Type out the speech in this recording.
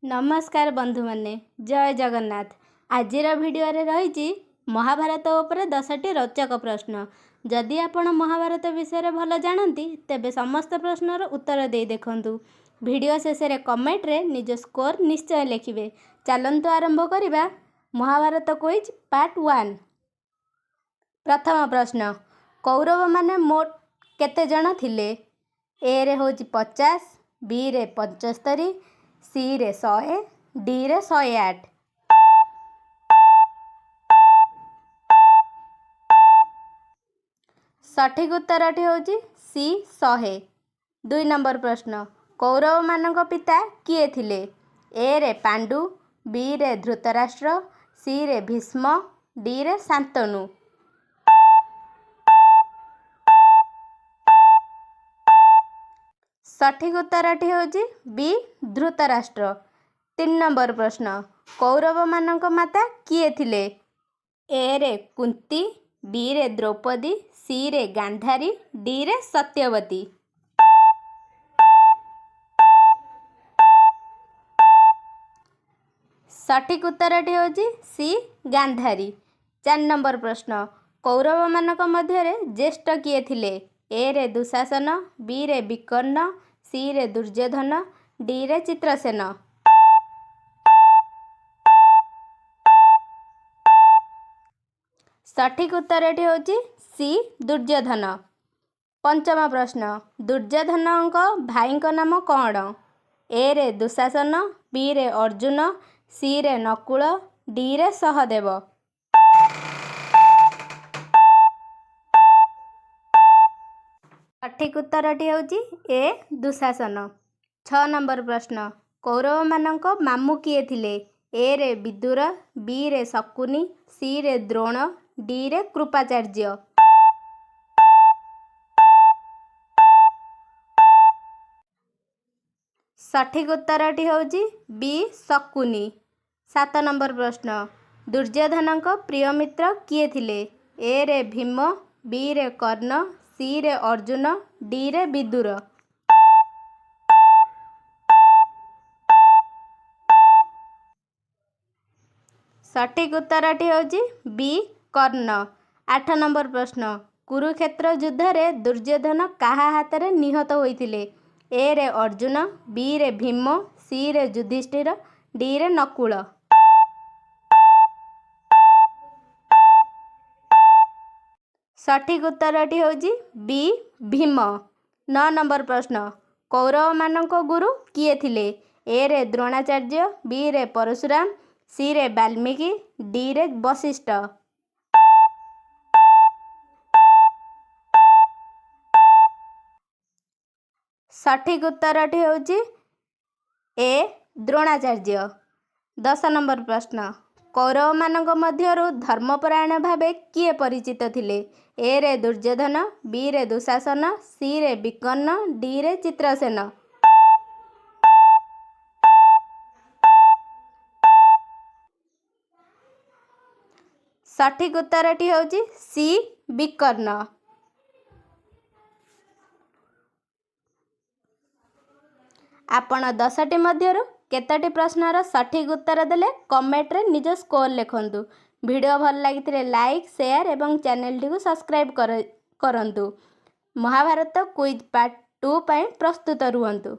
नमस्कार बंधु माने जय जगन्नाथ। आजिर भिडियो रही महाभारत उपर 10टी रोचक प्रश्न। जदि आपण महाभारत विषय भल जानती तेबे समस्त प्रश्नर उत्तर दे देखंतु। भिडियो शेष रे कमेंट रे निज स्कोर निश्चय लिखिबे। चलंतु आरंभ करिबा महाभारत क्विज पार्ट 1। प्रथम प्रश्न, कौरव माने मोट केते जण थिले? ए रे होची 50, बी रे 75, सी रे 100, डी रे 108। सठिक उत्तरटी होची सी 100। 2 नंबर प्रश्न, कौरव मानक पिता किए थिले? ए रे पांडु, बी रे धृतराष्ट्र, सी रे भीष्म, डी रे शांतनु। सठिक उत्तरटी होची बी धृतराष्ट्र। 3 नंबर प्रश्न, कौरव मानक माता किए थिले? ए रे कुंती, बी रे द्रौपदी, सी रे गांधारी, डी रे सत्यवती। सठिक उत्तरटी होची सी गांधारी। 4 नंबर प्रश्न, कौरव मानक मध्य ज्येष्ठ किए थिले? ए रे दुशासन, बी रे विकर्ण, सी रे दुर्योधन, डी रे चित्रसेन। सठिक उत्तरटी होची सी दुर्योधन। 5म प्रश्न, दुर्योधन भाई नाम कौन? ए रे दुशासन, बी रे अर्जुन, सी रे नकुल, डी रे सहदेव। सठिक उत्तरटी होची ए दुशासन। 6 नंबर प्रश्न, कौरव मानक मामू किए थिले? ए रे विदुर, बी रे शकुनी, सी रे द्रोण, डी रे कृपाचार्य। सठिक उत्तरटी होची बी शकुनी। 7 नंबर प्रश्न, दुर्योधन प्रिय मित्र किए थिले? ए रे भीम, बी रे कर्ण, सी रे अर्जुन, डी रे विदुर। सठिक उत्तरटी होची बी कर्ण। 8 नंबर प्रश्न, कुरुक्षेत्र युद्ध रे दुर्योधन काहा हाथ रे निहत होइथिले? ए रे अर्जुन, बी रे भीम, सी रे युधिष्ठिर, डी रे नकुल। सठिक उत्तरटी होची बी भीम। 9 नंबर प्रश्न, कौरव मानक गुरु किए थिले? ए रे द्रोणाचार्य, बी रे परशुराम, सी रे वाल्मीकि, डी रे वशिष्ठ। सठिक उत्तरटी होची ए द्रोणाचार्य। 10 नंबर प्रश्न, कौरव मानक मध्यरु धर्मपरायण भावे किए परिचित थिले? ए रे दुर्योधन, बी रे दुशासन, सी रे विकर्ण, डी रे चित्रसेन। सठिक उत्तरटी होची सी विकर्ण। आपण 10टी मध्यरु केतोटी प्रश्नर सठिक उत्तर देले कमेंट रे निज स्कोर लिखंतु। वीडियो भल लगी लाइक शेयर एवं चैनल टी को सब्सक्राइब करंतु। महाभारत क्विज पार्ट 2 प्रस्तुत रुहंतु।